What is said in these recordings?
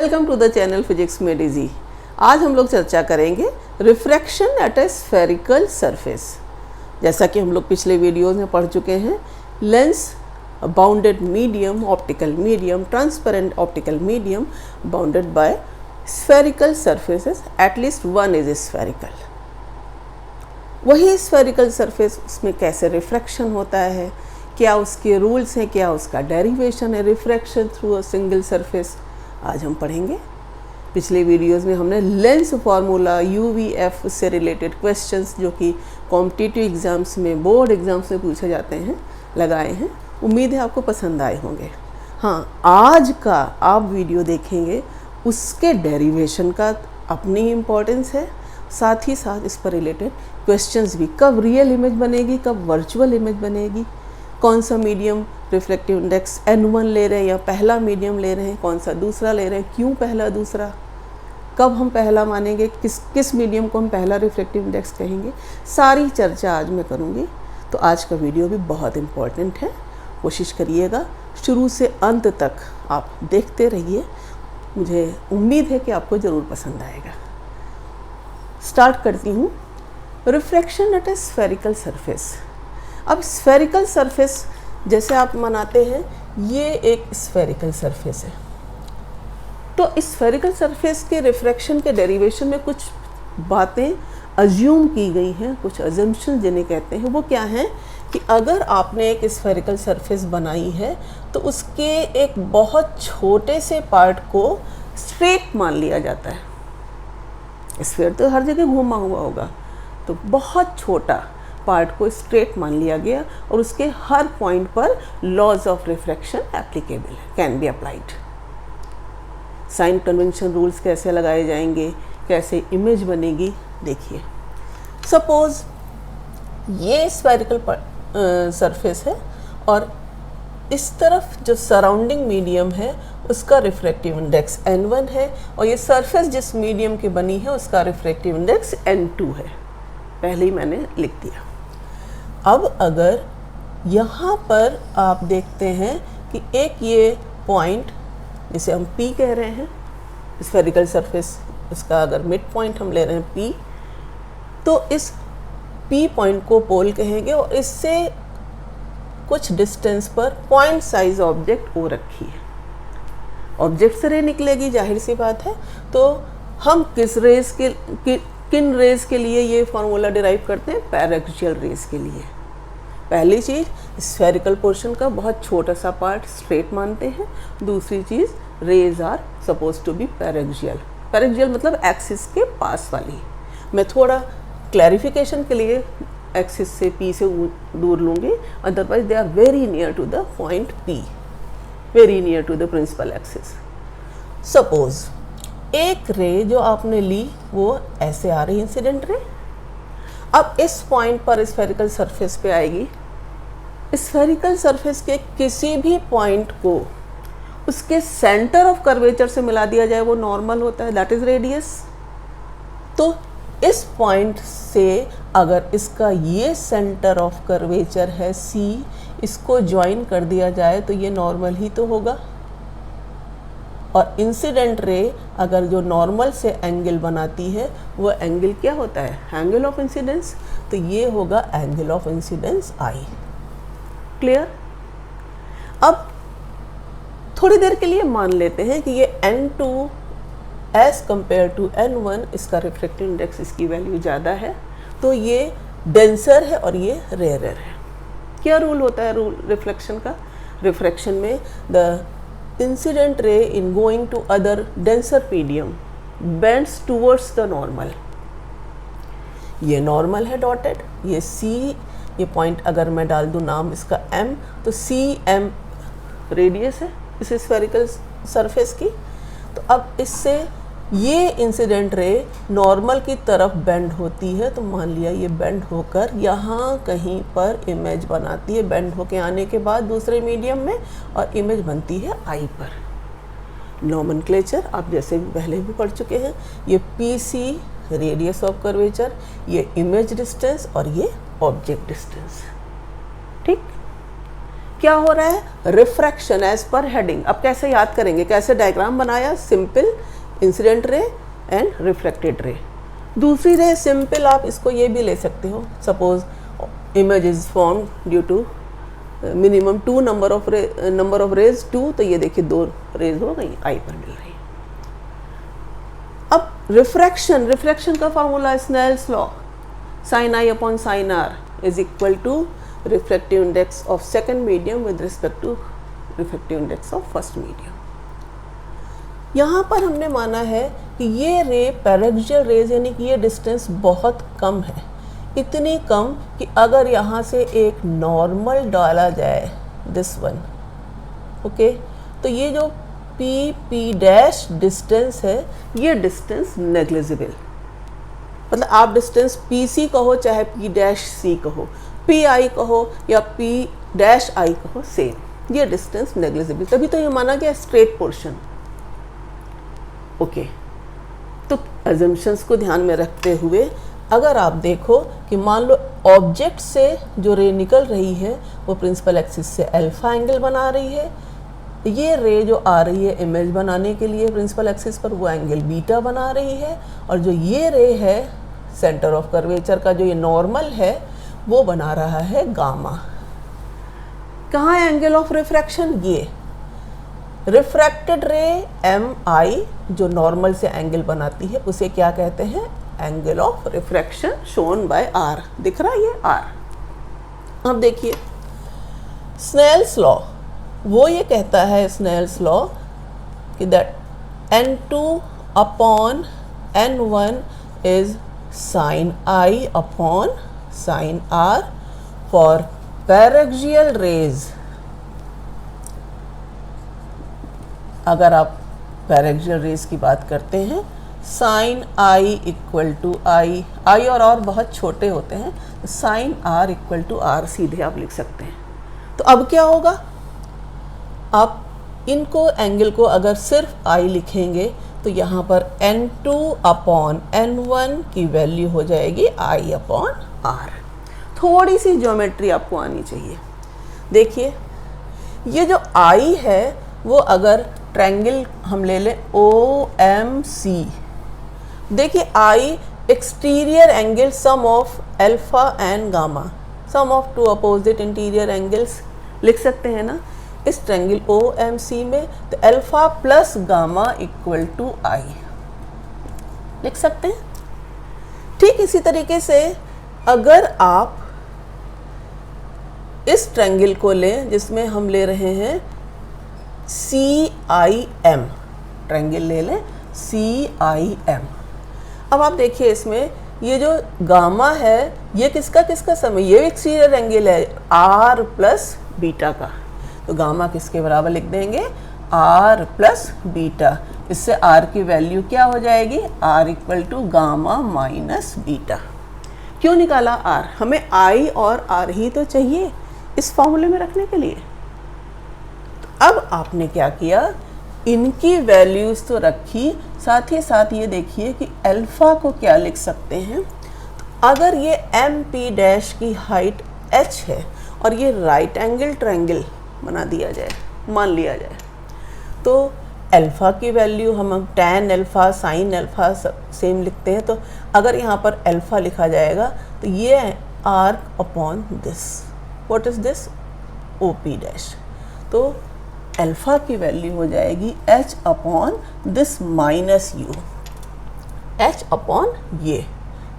Welcome to the channel physics made easy. आज हम लोग चर्चा करेंगे refraction at a spherical surface. जैसा कि हम लोग पिछले वीडियोस में पढ़ चुके हैं, lens, bounded medium, optical medium, transparent optical medium bounded by spherical surfaces, at least one is spherical. वही स्फेरिकल सरफेस, उसमें कैसे रिफ्रैक्शन होता है, क्या उसके रूल्स हैं, क्या उसका डेरिवेशन है refraction through a single surface, आज हम पढ़ेंगे। पिछले वीडियोस में हमने लेंस फार्मूला, UVF से रिलेटेड क्वेश्चंस जो कि कॉम्पिटिटिव एग्ज़ाम्स में, बोर्ड एग्ज़ाम्स में पूछे जाते हैं, लगाए हैं। उम्मीद है आपको पसंद आए होंगे। हाँ, आज का आप वीडियो देखेंगे, उसके डेरिवेशन का अपनी इम्पोर्टेंस है, साथ ही साथ इस पर रिलेटेड क्वेश्चंस भी। कब रियल इमेज बनेगी, कब वर्चुअल इमेज बनेगी, कौन सा मीडियम रिफ्लेक्टिव इंडेक्स N1 ले रहे हैं या पहला मीडियम ले रहे हैं, कौन सा दूसरा ले रहे हैं, क्यों पहला दूसरा, कब हम पहला मानेंगे, किस मीडियम को हम पहला रिफ्लेक्टिव इंडेक्स कहेंगे, सारी चर्चा आज मैं करूँगी। तो आज का वीडियो भी बहुत इम्पोर्टेंट है, कोशिश करिएगा शुरू से अंत तक आप देखते रहिए। मुझे उम्मीद है कि आपको ज़रूर पसंद आएगा। स्टार्ट करती हूँ। Refraction at a spherical surface. अब स्फेरिकल सरफेस जैसे आप मनाते हैं, ये एक स्फेरिकल सरफेस है। तो इस स्फेरिकल सरफेस के रिफ्रैक्शन के डेरिवेशन में कुछ बातें अज्यूम की गई हैं, कुछ अजम्पशन जिन्हें कहते हैं। वो क्या हैं कि अगर आपने एक स्फेरिकल सरफेस बनाई है तो उसके एक बहुत छोटे से पार्ट को स्ट्रेट मान लिया जाता है। स्फेयर तो हर जगह घूमा हुआ होगा, तो बहुत छोटा पार्ट को स्ट्रेट मान लिया गया और उसके हर पॉइंट पर लॉज ऑफ रिफ्रैक्शन एप्लीकेबल है, can be applied. Sign convention rules कैसे लगाए जाएंगे, कैसे इमेज बनेगी, देखिए। सपोज ये स्फेरिकल सरफेस है और इस तरफ जो सराउंडिंग मीडियम है उसका रिफ्रैक्टिव इंडेक्स N1 है और ये सरफेस जिस मीडियम की बनी है उसका रिफ्रैक्टिव इंडेक्स N2 है। पहले ही मैंने लिख दिया। अब अगर यहाँ पर आप देखते हैं कि एक ये पॉइंट जिसे हम P कह रहे हैं, स्फेरिकल सरफेस, इसका अगर मिड पॉइंट हम ले रहे हैं P, तो इस P पॉइंट को पोल कहेंगे और इससे कुछ डिस्टेंस पर पॉइंट साइज ऑब्जेक्ट O रखी है। ऑब्जेक्ट से रे निकलेगी, जाहिर सी बात है। तो हम किन रेज के लिए ये फार्मूला डिराइव करते हैं? पैरेक्सियल रेज के लिए। पहली चीज़, स्फेरिकल पोर्शन का बहुत छोटा सा पार्ट स्ट्रेट मानते हैं। दूसरी चीज़, rays are suppose to be paraxial. Paraxial मतलब एक्सिस के पास वाली। मैं थोड़ा क्लैरिफिकेशन के लिए एक्सिस से P से दूर लूँगी, otherwise they are very near to the point P, very near to the principal axis. Suppose एक रे जो आपने ली वो ऐसे आ रही, इंसिडेंट रे। अब इस पॉइंट पर स्फेरिकल सरफेस पे आएगी। स्फेरिकल सरफेस के किसी भी पॉइंट को उसके सेंटर ऑफ कर्वेचर से मिला दिया जाए, वो नॉर्मल होता है, दैट इज रेडियस। तो इस पॉइंट से अगर इसका ये सेंटर ऑफ कर्वेचर है C, इसको ज्वाइन कर दिया जाए तो ये नॉर्मल ही तो होगा। और इंसिडेंट रे अगर जो नॉर्मल से एंगल बनाती है वो एंगल क्या होता है? Angle of incidence. तो ये होगा angle of incidence I। Clear? अब थोड़ी देर के लिए मान लेते हैं कि ये N2 as compare to N1, इसका रिफ्रैक्टिव इंडेक्स, इसकी वैल्यू ज़्यादा है, तो ये डेंसर है और ये रेयरर है। क्या रूल होता है रूल रिफ्लेक्शन का? रिफ्रैक्शन में the incident ray in going to other denser medium bends towards the normal। ये नॉर्मल है डॉटेड, ये C, ये पॉइंट अगर मैं डाल दूँ नाम इसका M, तो CM रेडियस है इस स्फेरिकल सरफेस की। तो अब इससे ये इंसिडेंट रे नॉर्मल की तरफ बेंड होती है, तो मान लिया ये बेंड होकर यहाँ कहीं पर इमेज बनाती है, बेंड होके आने के बाद दूसरे मीडियम में, और इमेज बनती है I पर। नॉमेनक्लेचर आप जैसे भी पहले भी पढ़ चुके हैं, ये PC रेडियस ऑफ कर्वेचर, ये इमेज डिस्टेंस और ये ऑब्जेक्ट डिस्टेंस। ठीक, क्या हो रहा है, रिफ्रैक्शन एज पर हेडिंग। अब कैसे याद करेंगे, कैसे डायग्राम बनाया, simple incident ray and reflected ray. दूसरी रे सिंपल, आप इसको ये भी ले सकते हो, suppose image is form due to minimum 2 number of rays 2, तो ये देखिए 2 रेज हो गई, आई पर मिल रही है। अब रिफ्रैक्शन का formula Snell's law, sine i upon sine r is equal to reflective index of second medium with respect to reflective index of first medium. यहाँ पर हमने माना है कि ये रे पैरेक्सियल रेज, यानी कि ये डिस्टेंस बहुत कम है, इतनी कम कि अगर यहाँ से एक नॉर्मल डाला जाए, दिस वन, ओके, तो ये जो पी डैश डिस्टेंस है, ये डिस्टेंस नेग्लिजिबल, मतलब आप डिस्टेंस पी सी कहो चाहे पी डैश सी कहो, पी आई कहो या पी डैश आई कहो, सेम, ये डिस्टेंस नेग्लिजिबल, तभी तो ये माना गया स्ट्रेट पोर्शन। ओके, तो एजम्पशंस को ध्यान में रखते हुए अगर आप देखो कि मान लो ऑब्जेक्ट से जो रे निकल रही है वो प्रिंसिपल एक्सिस से अल्फा एंगल बना रही है, ये रे जो आ रही है इमेज बनाने के लिए प्रिंसिपल एक्सिस पर, वो एंगल बीटा बना रही है, और जो ये रे है सेंटर ऑफ कर्वेचर का जो ये नॉर्मल है वो बना रहा है गामा। कहाँ है एंगल ऑफ रिफ्रैक्शन, ये रिफ्रैक्टेड रे एम आई जो नॉर्मल से एंगल बनाती है उसे क्या कहते हैं, angle of refraction, shown by r, दिख रहा है ये आर। अब देखिए स्नेल्स लॉ, वो ये कहता है स्नेल्स लॉ कि that n2 upon n1 is sine i upon sine r for paraxial rays. अगर आप पैरेक्सियल रेज की बात करते हैं, sine i equal to i और बहुत छोटे होते हैं, तो sine r equal to r सीधे आप लिख सकते हैं। तो अब क्या होगा, आप इनको एंगल को अगर सिर्फ आई लिखेंगे तो यहाँ पर n2 अपॉन n1 की वैल्यू हो जाएगी आई अपॉन आर। थोड़ी सी ज्योमेट्री आपको आनी चाहिए। देखिए ये जो आई है वो अगर ट्रायंगल हम ले लें OMC, देखिए i exterior angle sum of alpha and gamma, sum of 2 opposite interior angles लिख सकते हैं ना इस ट्रायंगल OMC में, तो alpha plus gamma equal to i लिख सकते हैं। ठीक इसी तरीके से अगर आप इस ट्रायंगल को लें जिसमें हम ले रहे हैं CIM, ट्रायंगल ले लें CIM। अब आप देखिए इसमें ये जो गामा है ये किसका समय, ये एक्सटीरियर एंगल है R प्लस बीटा का, तो गामा किसके बराबर लिख देंगे, R प्लस बीटा। इससे R की वैल्यू क्या हो जाएगी, R equal to gamma minus beta. क्यों निकाला R, हमें I और R ही तो चाहिए इस फॉर्मूले में रखने के लिए। तो अब आपने क्या किया, इनकी वैल्यूज़ तो रखी, साथ ही साथ ये देखिए कि अल्फ़ा को क्या लिख सकते हैं। अगर ये MP डैश की हाइट h है और ये राइट एंगल ट्रायंगल बना दिया जाए, मान लिया जाए, तो अल्फ़ा की वैल्यू हम tan alpha sin alpha same लिखते हैं, तो अगर यहाँ पर अल्फ़ा लिखा जाएगा तो ये r upon this, what is this, OP dash, तो अल्फ़ा की वैल्यू हो जाएगी h upon this minus u, h upon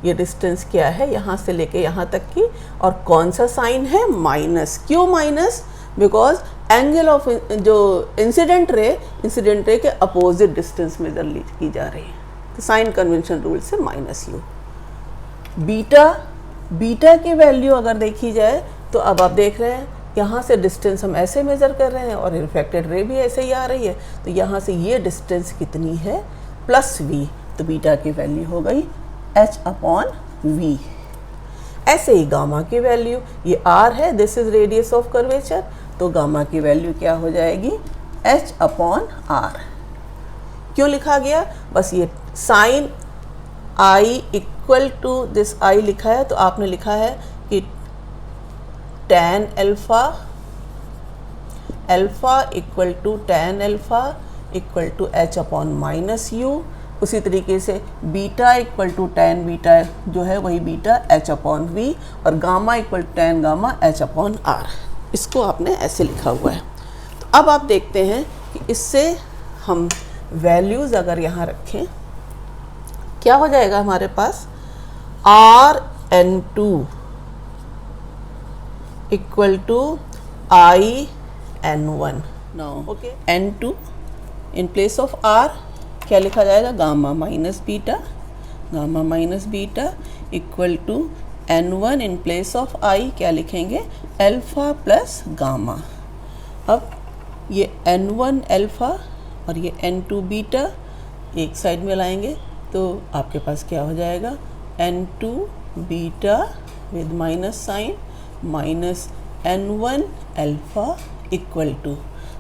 ये डिस्टेंस क्या है यहाँ से लेके यहाँ तक की, और कौन सा साइन है, माइनस। क्यों माइनस, बिकॉज एंगल ऑफ जो इंसिडेंट रे के अपोजिट डिस्टेंस मेजर की जा रही है, तो साइन कन्वेंशन रूल से माइनस यू। बीटा की वैल्यू अगर देखी जाए तो अब आप देख रहे हैं यहाँ से डिस्टेंस हम ऐसे मेज़र कर रहे हैं और रिफ्लेक्टेड रे भी ऐसे ही आ रही है, तो यहाँ से ये डिस्टेंस कितनी है, प्लस v, तो बीटा की वैल्यू हो गई h अपॉन v। ऐसे ही गामा की वैल्यू, ये r है, this is radius of curvature, तो गामा की वैल्यू क्या हो जाएगी, h अपॉन r। क्यों लिखा गया, बस ये sine i equal to this i लिखा है, तो आपने लिखा है कि tan alpha alpha equal to tan alpha equal to h upon minus u। उसी तरीके से beta equal to tan beta जो है वही बीटा h अपॉन v, और gamma equal to tan gamma h upon r। इसको आपने ऐसे लिखा हुआ है। तो अब आप देखते हैं कि इससे हम वैल्यूज़ अगर यहाँ रखें, क्या हो जाएगा हमारे पास, Rn2 equal to In1। Now okay, N2 in place of R क्या लिखा जाएगा, gamma minus beta equal to N1 in place of I क्या लिखेंगे, अल्फ़ा प्लस गामा। अब ये N1 अल्फ़ा और ये N2 बीटा एक साइड में लाएंगे तो आपके पास क्या हो जाएगा, N2 beta with minus sign minus N1 alpha equal to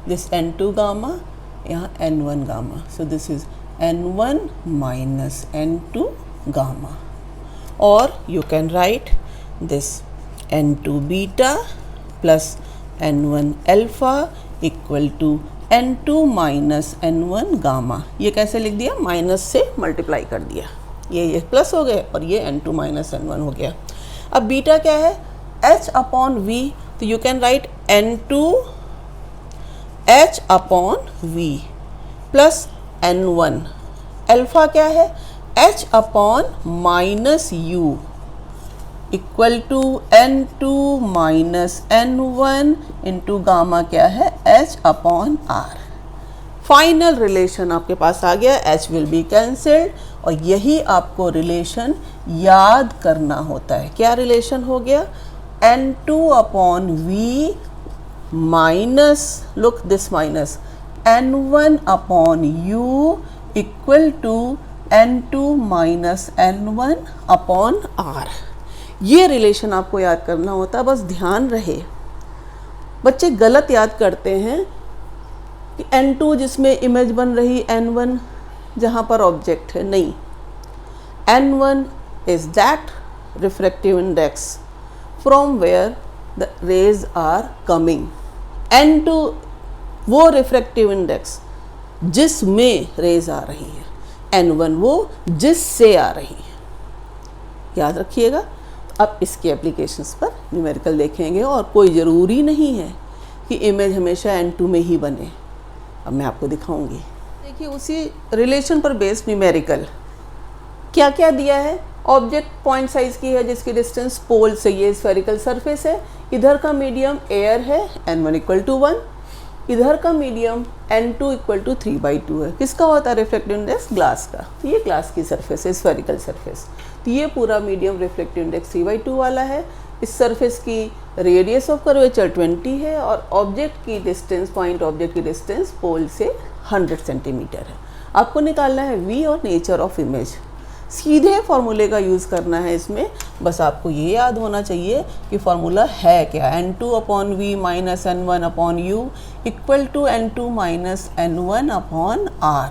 this N2 gamma, यहाँ N1 gamma. So this is N1 minus N2 gamma, और you can write this N2 beta plus N1 alpha equal to N2 minus N1 gamma. ये कैसे लिख दिया, minus से multiply कर दिया, ये प्लस हो गए और ये N2 माइनस N1 हो गया। अब बीटा क्या है, H अपॉन V, तो you can write N2 H upon V plus N1। Alpha क्या है, H upon minus U equal to N2 minus N1 into gamma क्या है, H upon R। Final relation आपके पास आ गया, H विल बी कैंसल्ड, और यही आपको रिलेशन याद करना होता है। क्या रिलेशन हो गया, N2 upon V minus, look this minus, N1 upon U equal to N2 minus N1 upon R। ये रिलेशन आपको याद करना होता है, बस ध्यान रहे। बच्चे गलत याद करते हैं कि N2 जिसमें इमेज बन रही N1 जहाँ पर ऑब्जेक्ट है, नहीं, N1 is that refractive index from where the rays are coming. N2 वो रिफ्रैक्टिव इंडेक्स जिसमें रेज आ रही है, N1 वो जिससे आ रही है, याद रखिएगा। अब इसके एप्लीकेशंस पर न्यूमेरिकल देखेंगे, और कोई ज़रूरी नहीं है कि इमेज हमेशा N2 में ही बने। अब मैं आपको दिखाऊंगी। देखिए उसी रिलेशन पर बेस्ड न्यूमेरिकल क्या क्या दिया है। ऑब्जेक्ट पॉइंट साइज की है जिसकी डिस्टेंस पोल से ये स्फेरिकल सरफेस है, इधर का मीडियम एयर है N1 इक्वल टू 1, इधर का मीडियम N2 इक्वल टू 3/2 है। किसका होता है रिफ्लेक्टिव इंडेक्स, ग्लास का। तो ये ग्लास की सरफेस है, स्फेरिकल सरफेस, तो ये पूरा मीडियम रिफ्लेक्टिव इंडेक्स 3/2 वाला है। इस सरफेस की रेडियस ऑफ कर्वेचर 20 है, और ऑब्जेक्ट की डिस्टेंस, पॉइंट ऑब्जेक्ट की डिस्टेंस पोल से 100 सेंटीमीटर है। आपको निकालना है V और नेचर ऑफ इमेज। सीधे फार्मूले का यूज़ करना है इसमें, बस आपको ये याद होना चाहिए कि फार्मूला है क्या, N2 upon V minus N1 upon U equal to N2 minus N1 upon R।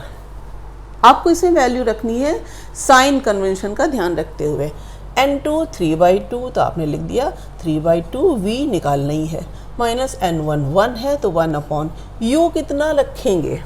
आपको इसमें वैल्यू रखनी है साइन कन्वेंशन का ध्यान रखते हुए। N2 3/2, तो आपने लिख दिया 3/2, V निकालना ही है, माइनस N1 1 है तो 1 अपॉन U कितना रखेंगे,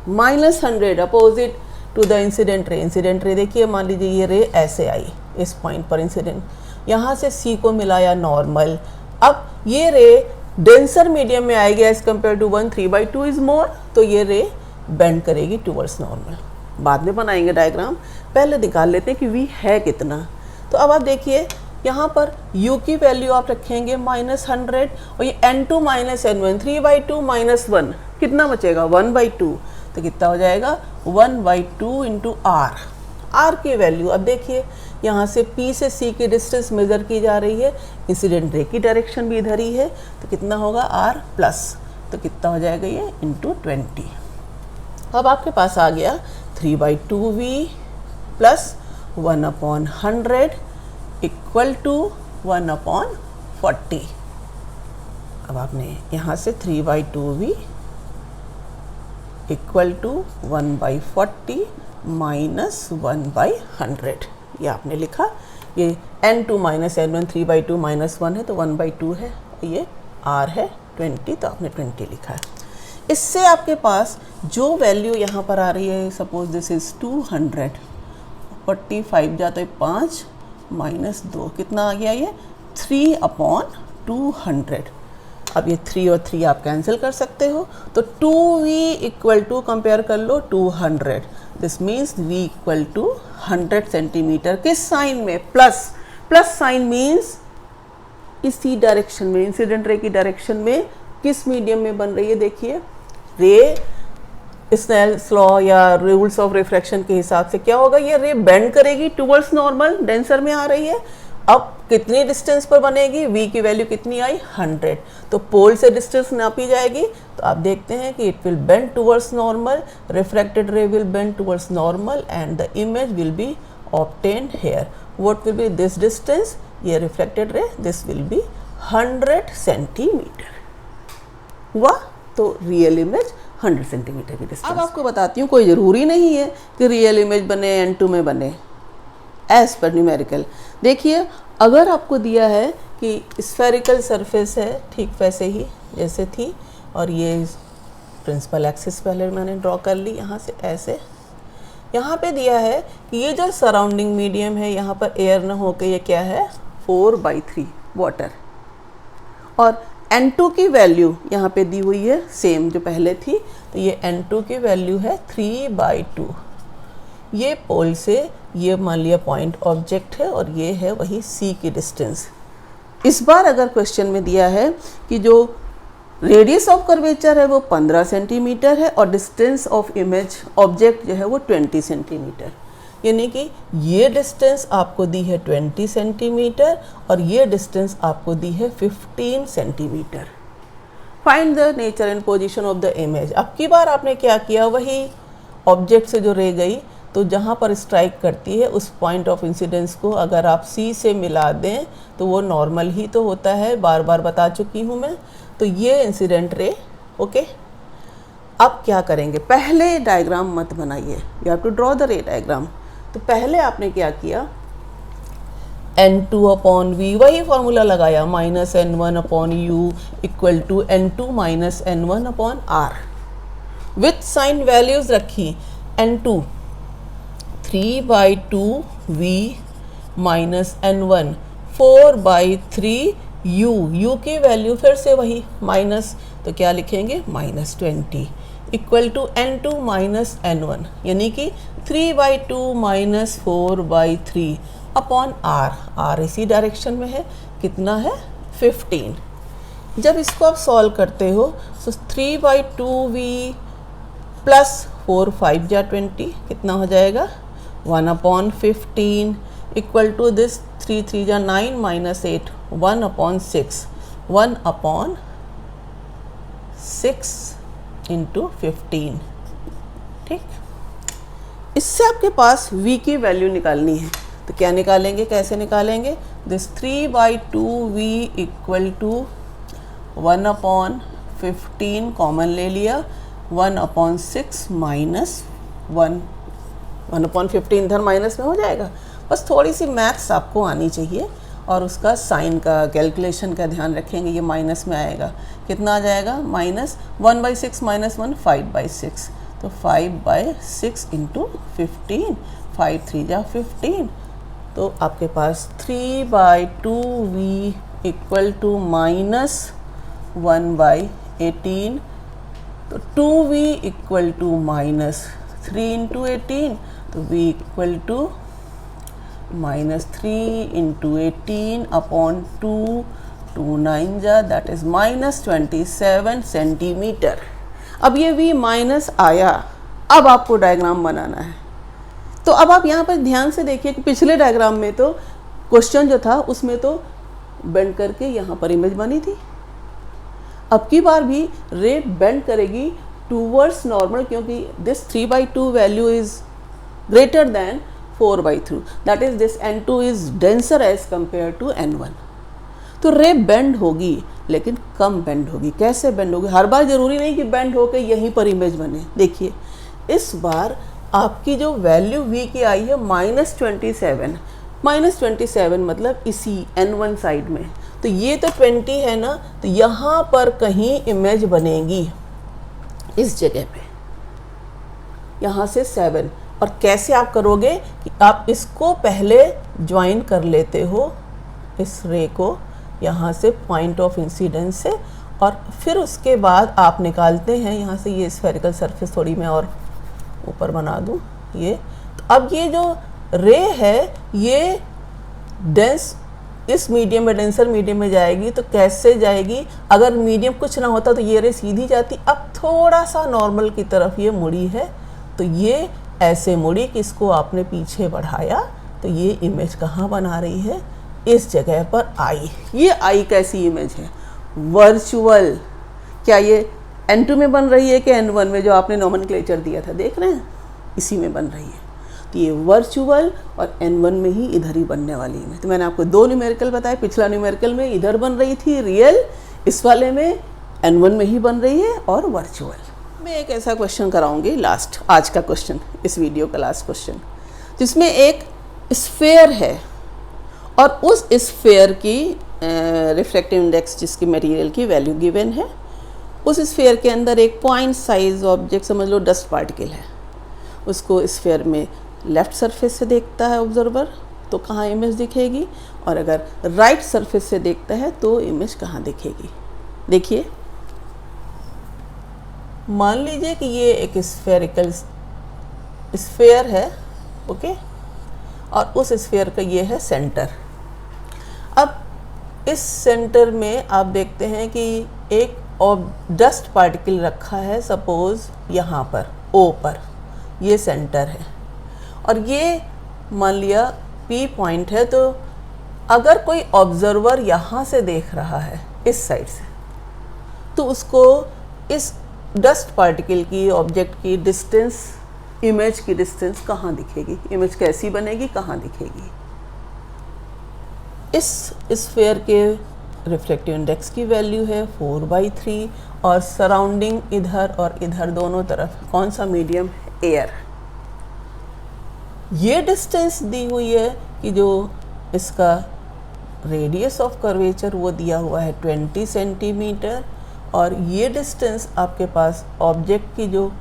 -100 opposite to the incident ray. Incident ray देखिए, मान लीजिए ये रे ऐसे आई इस पॉइंट पर इंसिडेंट, यहाँ से C को मिलाया नॉर्मल। अब ये रे डेंसर मीडियम में आएगी as compare to 1, 3/2 is more, तो ये रे बेंड करेगी टूवर्ड्स नॉर्मल। बाद में बनाएंगे डायग्राम, पहले निकाल लेते हैं कि V है कितना। तो अब आप देखिए यहाँ पर U की वैल्यू आप रखेंगे -100, और ये N2 माइनस N1, 3/2 माइनस 1 कितना बचेगा, 1/2, तो कितना हो जाएगा 1/2 इंटू R। R की वैल्यू अब देखिए, यहाँ से P से C की डिस्टेंस मेज़र की जा रही है, इंसिडेंट रे की डायरेक्शन भी इधर ही है, तो कितना होगा R प्लस, तो कितना हो जाएगा ये इंटू 20। अब आपके पास आ गया 3/2V प्लस 1/100 इक्वल टू 1/40। अब आपने यहाँ से 3/2V इक्वल टू 1/40 माइनस 1/100, ये आपने लिखा। ये N2 माइनस N1 3/2 माइनस 1 है तो 1/2 है, ये R है 20, तो आपने 20 लिखा है। इससे आपके पास जो वैल्यू यहाँ पर आ रही है, सपोज दिस इज़ 200, 45 जाता है 5 माइनस 2, कितना आ गया ये 3/200। अब ये 3 और 3 आप कैंसिल कर सकते हो, तो 2v इक्वल टू कंपेयर कर लो 200, this means v equal to 100 centimetre. किस साइन में? प्लस। प्लस साइन मीन्स इसी डायरेक्शन में, इंसिडेंट रे की डायरेक्शन में किस मीडियम में बन रही है? देखिए रे स्नेल्स लॉ या रूल्स ऑफ रिफ्रैक्शन के हिसाब से क्या होगा, ये रे बेंड करेगी टुवर्ड्स नॉर्मल, डेंसर में आ रही है। अब कितनी डिस्टेंस पर बनेगी? v की वैल्यू कितनी आई? 100। तो पोल से डिस्टेंस नापी जाएगी, तो आप देखते हैं कि it will bend towards normal, refracted ray will bend towards normal and the image will be obtained here. What will be this distance? ये reflected ray, this will be 100 centimetre हुआ। तो रियल इमेज 100 सेंटीमीटर की distance. अब आपको बताती हूँ, कोई ज़रूरी नहीं है कि रियल इमेज बने N2 में बने, एज पर न्यूमेरिकल। देखिए अगर आपको दिया है कि स्फेरिकल सरफेस है, ठीक वैसे ही जैसे थी, और ये प्रिंसिपल एक्सिस पहले मैंने ड्रॉ कर ली यहाँ से ऐसे। यहाँ पे दिया है कि ये जो सराउंडिंग मीडियम है, यहाँ पर एयर ना होके ये क्या है 4/3 वाटर, और N2 की वैल्यू यहाँ पे दी हुई है सेम जो पहले थी, तो ये N2 की वैल्यू है 3/2। ये पोल से ये मान लिया पॉइंट ऑब्जेक्ट है, और ये है वही C की डिस्टेंस। इस बार अगर क्वेश्चन में दिया है कि जो रेडियस ऑफ कर्वेचर है वो 15 सेंटीमीटर है और डिस्टेंस ऑफ इमेज ऑब्जेक्ट जो है वो 20 सेंटीमीटर, यानी कि ये डिस्टेंस आपको दी है 20 सेंटीमीटर और ये डिस्टेंस आपको दी है 15 centimetre. Find the nature and position of the image. अब की बार आपने क्या किया, वही ऑब्जेक्ट से जो रे गई, तो जहाँ पर स्ट्राइक करती है उस पॉइंट ऑफ इंसिडेंस को अगर आप C से मिला दें तो वो नॉर्मल ही तो होता है, बार बार बता चुकी हूँ मैं। तो ये इंसिडेंट रे, ओके। अब क्या करेंगे, पहले डायग्राम मत बनाइए, you have to draw the ray diagram. तो पहले आपने क्या किया, N2/V, वही फॉर्मूला लगाया, -N1/U equal to N2 - N1/R। With sign values रखी, N2 3/2V - N1 4/3U, U की वैल्यू फिर से वही माइनस, तो क्या लिखेंगे -20 इक्वल टू N2 - N1, यानी कि 3/2 - 4/3 अपॉन R। R इसी डायरेक्शन में है, कितना है 15। जब इसको आप सॉल्व करते हो तो 3/2V प्लस 4 5 जा 20, कितना हो जाएगा 1/15 इक्वल टू दिस 3 3 जा 9 -8 1/6 1/6 इंटू 15। ठीक, इससे आपके पास V की वैल्यू निकालनी है, तो क्या निकालेंगे, कैसे निकालेंगे, this 3/2V equal to 1/15 common ले लिया, 1/6 माइनस 1/15 इधर माइनस में हो जाएगा। बस थोड़ी सी मैथ्स आपको आनी चाहिए और उसका साइन का कैलकुलेशन का ध्यान रखेंगे, ये माइनस में आएगा, कितना आ जाएगा -1/6 - 1 5/6, तो 5/6 इंटू 15, 5 3 जा 15, तो आपके पास 3/2V इक्वल टू -1/18, तो 2V इक्वल टू -3 इंटू 18, तो V equal to -3 into 18 upon 2, 2 9 जा दैट इज़ -27 सेंटीमीटर। अब ये V माइनस आया, अब आपको डायग्राम बनाना है। तो अब आप यहाँ पर ध्यान से देखिए कि पिछले डायग्राम में तो क्वेश्चन जो था उसमें तो बेंड करके यहाँ पर इमेज बनी थी, अब की बार भी रे बेंड करेगी टूवर्ड्स नॉर्मल, क्योंकि this 3/2 value is greater than 4/3, that is this N2 is denser as compare to N1। तो रे बेंड होगी लेकिन कम बेंड होगी। कैसे बेंड होगी, हर बार जरूरी नहीं कि बेंड होकर यहीं पर इमेज बने। देखिए इस बार आपकी जो वैल्यू V की आई है -27, -27 मतलब इसी N1 साइड में, तो ये तो 20 है ना, तो यहाँ पर कहीं इमेज बनेगी इस जगह पे, यहाँ से 7। और कैसे आप करोगे कि आप इसको पहले ज्वाइन कर लेते हो इस रे को यहाँ से पॉइंट ऑफ इंसिडेंस से, और फिर उसके बाद आप निकालते हैं यहाँ से ये स्फेरिकल सरफेस। थोड़ी मैं और ऊपर बना दूँ ये। तो अब ये जो रे है ये डेंस इस मीडियम में, डेंसर मीडियम में जाएगी। तो कैसे जाएगी, अगर मीडियम कुछ ना होता तो ये रे सीधी जाती, अब थोड़ा सा नॉर्मल की तरफ ये मुड़ी है, तो ये ऐसे मुड़ी कि इसको आपने पीछे बढ़ाया, तो ये इमेज कहाँ बना रही है, इस जगह पर आई। ये आई कैसी इमेज है, वर्चुअल। क्या ये N2 में बन रही है कि N1 में, जो आपने नोमेनक्लेचर दिया था, देख रहे हैं, इसी में बन रही है। तो ये वर्चुअल और N1 में ही इधर ही बनने वाली है। तो मैंने आपको 2 न्यूमेरिकल बताए, पिछला न्यूमेरिकल में इधर बन रही थी रियल, इस वाले में N1 में ही बन रही है और वर्चुअल। मैं एक ऐसा क्वेश्चन कराऊंगी लास्ट, आज का क्वेश्चन, इस वीडियो का लास्ट क्वेश्चन, जिसमें एक स्फेयर है और उस स्फेयर की रिफ्रैक्टिव इंडेक्स, जिसकी मटेरियल की वैल्यू गिवन है, उस स्फेयर के अंदर एक पॉइंट साइज ऑब्जेक्ट, समझ लो डस्ट पार्टिकल है, उसको स्फेयर में लेफ़्ट सरफेस से देखता है ऑब्जर्वर तो कहाँ इमेज दिखेगी, और अगर राइट सरफेस से देखता है तो इमेज कहाँ दिखेगी। देखिए, मान लीजिए कि ये एक स्फेरिकल स्फेयर है, ओके, और उस स्फेयर का ये है सेंटर। अब इस सेंटर में आप देखते हैं कि एक डस्ट पार्टिकल रखा है, सपोज यहाँ पर O पर, ये सेंटर है, और ये मान लिया P पॉइंट है। तो अगर कोई ऑब्जर्वर यहाँ से देख रहा है इस साइड से, तो उसको इस डस्ट पार्टिकल की, ऑब्जेक्ट की डिस्टेंस, इमेज की डिस्टेंस कहाँ दिखेगी, इमेज कैसी बनेगी, कहाँ दिखेगी। इस स्फेयर के रिफ्लेक्टिव इंडेक्स की वैल्यू है 4/3, और सराउंडिंग इधर और इधर दोनों तरफ कौन सा मीडियम, एयर। ये डिस्टेंस दी हुई है कि जो इसका रेडियस ऑफ कर्वेचर वो दिया हुआ है 20 सेंटीमीटर, और ये डिस्टेंस आपके पास ऑब्जेक्ट की जो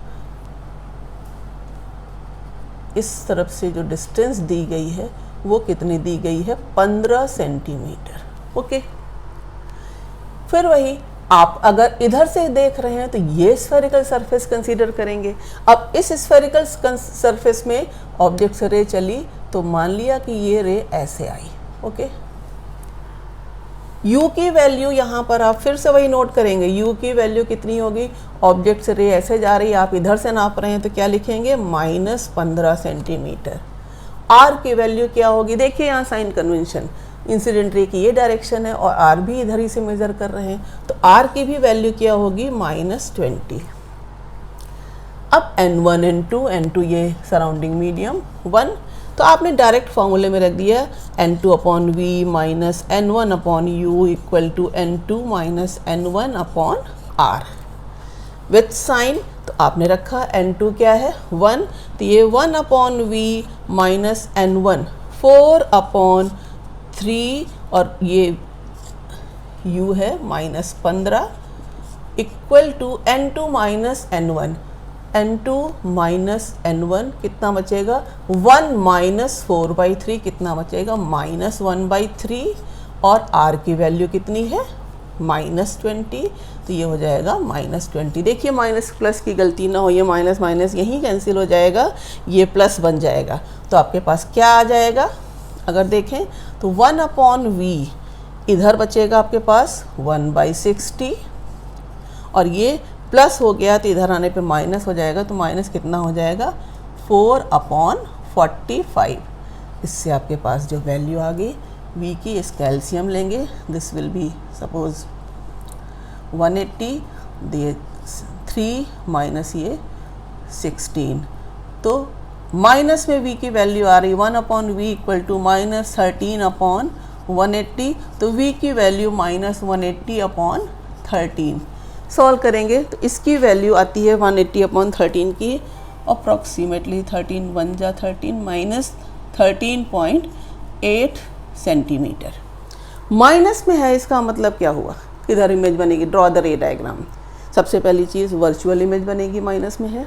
इस तरफ से जो डिस्टेंस दी गई है वो कितनी दी गई है, 15 सेंटीमीटर। ओके, फिर वही आप अगर इधर से देख रहे हैं तो ये स्फेरिकल सरफेस कंसीडर करेंगे। अब इस स्फेरिकल सरफेस में ऑब्जेक्ट से रे चली, तो मान लिया कि ये रे ऐसे आई, ओके। U की वैल्यू यहाँ पर आप फिर से वही नोट करेंगे, U की वैल्यू कितनी होगी, ऑब्जेक्ट से रे ऐसे जा रही है, आप इधर से नाप रहे हैं तो क्या लिखेंगे, -15 सेंटीमीटर। R की वैल्यू क्या होगी, देखिए यहाँ साइन कन्वेंशन, इंसिडेंट रे की ये डायरेक्शन है और R भी इधर ही से मेज़र कर रहे हैं, तो R की भी वैल्यू क्या होगी, -20। अब N1 N2 ये सराउंडिंग मीडियम 1, तो आपने डायरेक्ट फॉर्मूले में रख दिया N2/V minus N1/U equal to N2 minus N1/R with sign. तो आपने रखा N2 क्या है 1, तो ये 1/V माइनस N1 4/3, और ये U है -15 equal to N2 minus N1। N2 minus N1 कितना बचेगा, 1 माइनस 4/3 कितना बचेगा, -1/3, और R की वैल्यू कितनी है, -20, तो ये हो जाएगा -20। देखिए माइनस प्लस की गलती ना हो, ये माइनस माइनस यहीं कैंसिल हो जाएगा, ये प्लस बन जाएगा। तो आपके पास क्या आ जाएगा, अगर देखें तो 1/V इधर बचेगा आपके पास 1/60, और ये प्लस हो गया तो इधर आने पे माइनस हो जाएगा, तो माइनस कितना हो जाएगा 4/45। इससे आपके पास जो वैल्यू आ गई V की, इस कैल्शियम लेंगे, दिस विल बी सपोज 180, ये 3 माइनस ये 16, तो माइनस में V की वैल्यू आ रही 1/V इक्वल टू -13/180, तो V की वैल्यू -180/13। सॉल्व करेंगे तो इसकी वैल्यू आती है 180/13 की अप्रॉक्सीमेटली 13 1 जा 13 -13.8 सेंटीमीटर। माइनस में है इसका मतलब क्या हुआ, किधर इमेज बनेगी, ड्रॉ द रे डायग्राम। सबसे पहली चीज़ वर्चुअल इमेज बनेगी, माइनस में है।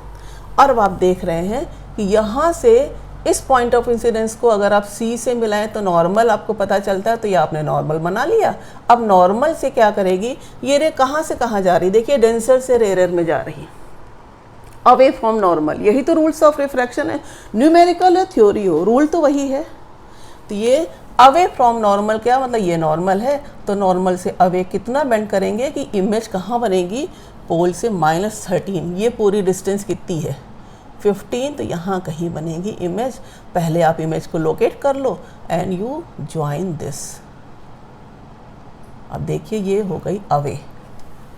और अब आप देख रहे हैं कि यहाँ से इस पॉइंट ऑफ इंसिडेंस को अगर आप सी से मिलाएं तो नॉर्मल आपको पता चलता है, तो ये आपने नॉर्मल बना लिया। अब नॉर्मल से क्या करेगी, ये रे कहाँ से कहाँ जा रही, देखिए डेंसर से रेयर में जा रही, अवे फ्रॉम नॉर्मल। यही तो रूल्स ऑफ रिफ्रैक्शन है, न्यूमेरिकल है थ्योरी हो, रूल तो वही है। तो ये अवे फ्रॉम नॉर्मल क्या मतलब, ये नॉर्मल है तो नॉर्मल से अवे कितना बेंड करेंगे कि इमेज कहाँ बनेगी, पोल से -13। ये पूरी डिस्टेंस कितनी है 15, तो यहाँ कहीं बनेगी इमेज। पहले आप इमेज को लोकेट कर लो एंड यू ज्वाइन दिस। अब देखिए ये हो गई अवे,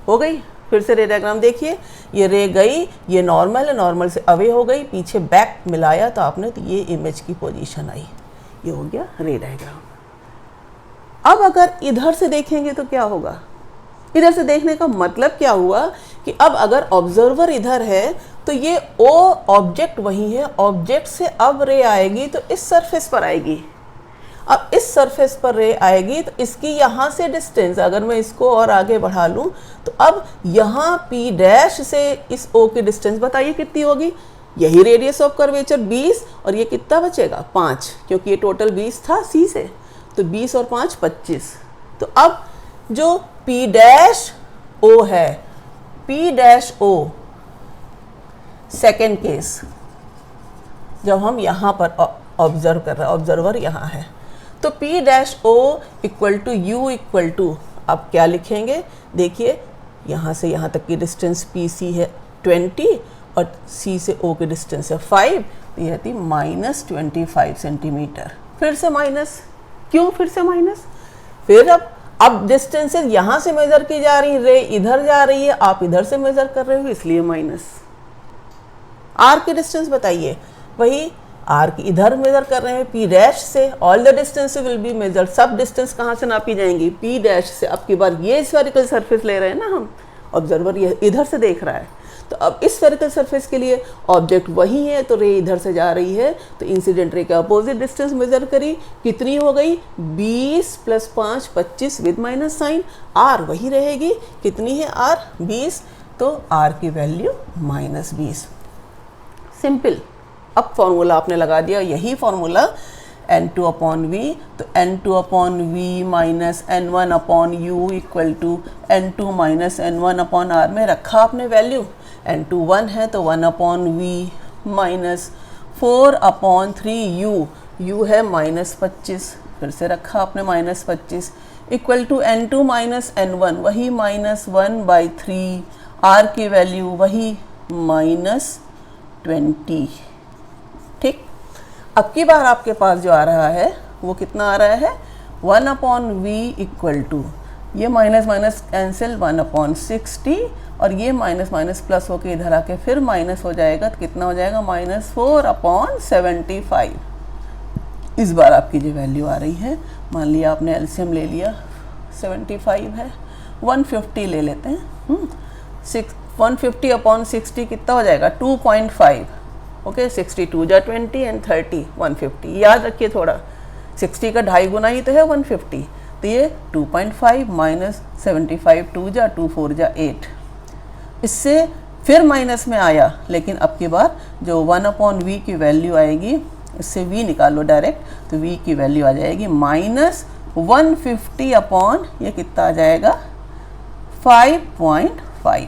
हो गई। फिर से रे डायग्राम देखिए, ये रे गई, ये नॉर्मल है, नॉर्मल से अवे हो गई, पीछे बैक मिलाया तो आपने, तो ये इमेज की पोजीशन आई। ये हो गया रे डायग्राम। अब अगर इधर से देखेंगे तो क्या होगा, इधर से देखने का मतलब क्या हुआ कि अब अगर ऑब्जर्वर इधर है तो ये ओ ऑब्जेक्ट वही है, ऑब्जेक्ट से अब रे आएगी तो इस सरफेस पर आएगी। अब इस सरफेस पर रे आएगी तो इसकी यहाँ से डिस्टेंस, अगर मैं इसको और आगे बढ़ा लूँ तो अब यहाँ P डैश से इस O की डिस्टेंस बताइए कितनी होगी, यही रेडियस ऑफ कर्वेचर 20, और ये कितना बचेगा 5, क्योंकि ये टोटल 20 था C से, तो 20 और 5 25। तो अब जो P डैश O है, P dash O second case, जब हम यहाँ पर ऑब्जर्व कर रहे हैं, ऑब्जर्वर यहाँ है, तो P dash O equal to U equal to, आप क्या लिखेंगे, देखिए यहाँ से यहाँ तक की डिस्टेंस PC है 20 और C से O की डिस्टेंस है 5, तो यह थी -25 सेंटीमीटर। फिर से माइनस, क्यों फिर से माइनस, फिर अब डिस्टेंसेस यहाँ से मेज़र की जा रही, रे इधर जा रही है, आप इधर से मेज़र कर रहे हो, इसलिए माइनस। आर की डिस्टेंस बताइए, वही आर की इधर मेज़र कर रहे हैं P डैश से, all the distance will be measure, सब डिस्टेंस कहाँ से नापी जाएंगी P डैश से। अब की बार ये स्फेरिकल सरफेस ले रहे हैं ना हम, ऑब्जर्वर ये इधर से देख रहा है, तो अब इस स्फेरिकल सरफेस के लिए ऑब्जेक्ट वही है, तो रे इधर से जा रही है, तो इंसिडेंट रे के अपोजिट डिस्टेंस मेजर करी, कितनी हो गई 20 + 5 25 विद माइनस साइन, आर वही रहेगी, कितनी है आर 20, तो आर की वैल्यू -20। सिंपल। अब फॉर्मूला आपने लगा दिया, यही फॉर्मूला n2/v, तो n2/v minus n1/u equal to n2 - n1/r में रखा आपने वैल्यू, n2 1 है तो 1/v माइनस 4/3u, u है -25, फिर से रखा आपने -25 इक्वल टू n2 - n1 वही -1/3, r की वैल्यू वही -20। ठीक, अब की बार आपके पास जो आ रहा है वो कितना आ रहा है 1/v इक्वल टू, ये माइनस माइनस कैंसिल 1/60, और ये माइनस माइनस प्लस होके इधर आके फिर माइनस हो जाएगा, तो कितना हो जाएगा -4/75। इस बार आपकी जो वैल्यू आ रही है, मान लिया आपने एलसीएम ले लिया 75 है, 150 ले लेते हैं, 150/60 कितना हो जाएगा 2.5, ओके 62 जा 20 एंड 30 150, याद रखिए थोड़ा, 60 का 2.5 गुना ही तो है 150, तो ये 2.5 माइनस 75 2 जा 2 4 जा 8, इससे फिर माइनस में आया, लेकिन अब की बार जो 1/v की वैल्यू आएगी, इससे v निकालो डायरेक्ट, तो v की वैल्यू आ जाएगी -150 ये कितना आ जाएगा 5.5,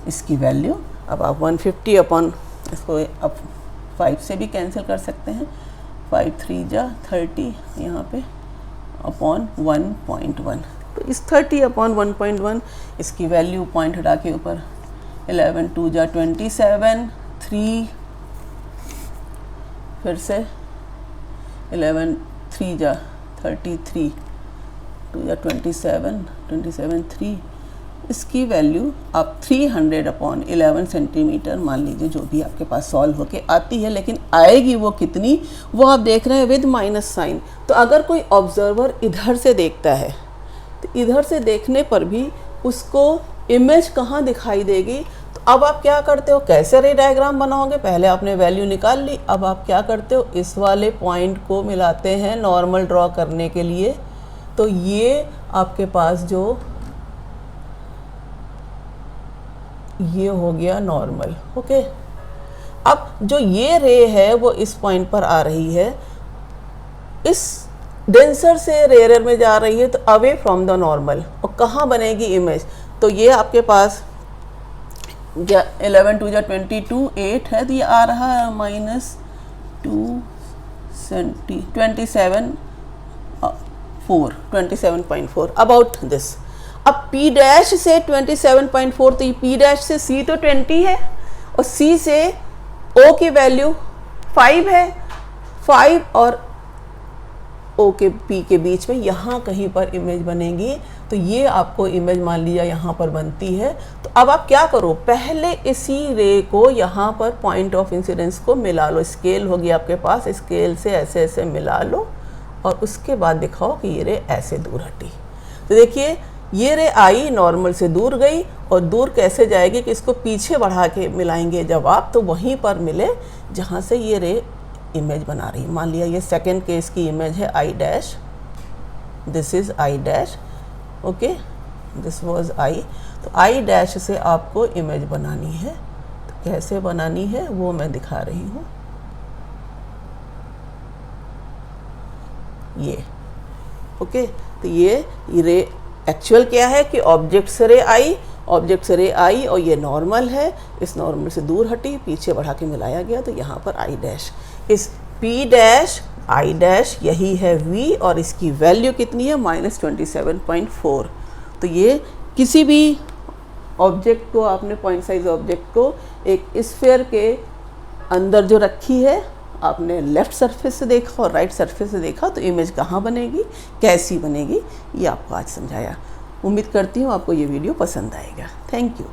इसकी वैल्यू। अब आप 150 इसको अब 5 से भी कैंसिल कर सकते हैं, 5 3 जा 30 यहाँ पे अपॉन 1.1, तो इस 30/1.1 इसकी वैल्यू पॉइंट हटा के ऊपर 11 2 जा 27 3, फिर से 11 3 जा 33 2 जा 27 3, इसकी वैल्यू आप 300/11 सेंटीमीटर मान लीजिए, जो भी आपके पास सॉल्व होके आती है, लेकिन आएगी वो कितनी, वो आप देख रहे हैं विद माइनस साइन। तो अगर कोई ऑब्जर्वर इधर से देखता है तो इधर से देखने पर भी उसको इमेज कहाँ दिखाई देगी, तो अब आप क्या करते हो, कैसे रे डायग्राम बनाओगे, पहले आपने वैल्यू निकाल ली, अब आप क्या करते हो, इस वाले पॉइंट को मिलाते हैं नॉर्मल ड्रॉ करने के लिए, तो ये आपके पास जो ये हो गया नॉर्मल। ओके, अब जो ये रे है वो इस पॉइंट पर आ रही है, इस डेंसर से रेयर में जा रही है, तो अवे फ्रॉम द नॉर्मल। और कहाँ बनेगी इमेज? तो ये आपके पास 11 2 22 8 है, तो ये आ रहा है -27.4 अबाउट दिस। अब P डैश से 27.4, तो ये P डैश से C तो 20 है और C से O की वैल्यू 5 है। 5 और O के P के बीच में यहाँ कहीं पर इमेज बनेगी। तो ये आपको इमेज मान लिया यहाँ पर बनती है। तो अब आप क्या करो, पहले इसी रे को यहाँ पर पॉइंट ऑफ इंसिडेंस को मिला लो। स्केल होगी आपके पास, स्केल से ऐसे ऐसे मिला लो और उसके बाद दिखाओ कि ये रे ऐसे दूर हटी। तो देखिए ये रे आई, नॉर्मल से दूर गई, और दूर कैसे जाएगी कि इसको पीछे बढ़ा के मिलाएंगे जब आप, तो वहीं पर मिले जहाँ से ये रे इमेज बना रही है। मान लिया ये सेकेंड केस की इमेज है I dash, this is I dash. Okay, this was I. तो आई डैश से आपको इमेज बनानी है, तो कैसे बनानी है वो मैं दिखा रही हूँ। ये ओके, तो ये रे एक्चुअल क्या है कि ऑब्जेक्ट से रे आई, ऑब्जेक्ट से रे आई और ये नॉर्मल है, इस नॉर्मल से दूर हटी, पीछे बढ़ा के मिलाया गया, तो यहाँ पर आई डैश। इस P डैश आई डैश यही है V और इसकी वैल्यू कितनी है -27.4। तो ये किसी भी ऑब्जेक्ट को आपने पॉइंट साइज ऑब्जेक्ट को एक स्फीयर के अंदर जो रखी है, आपने लेफ़्ट सरफेस से देखा और राइट सरफेस से देखा, तो इमेज कहाँ बनेगी, कैसी बनेगी, ये आपको आज समझाया। उम्मीद करती हूँ आपको ये वीडियो पसंद आएगा। Thank you.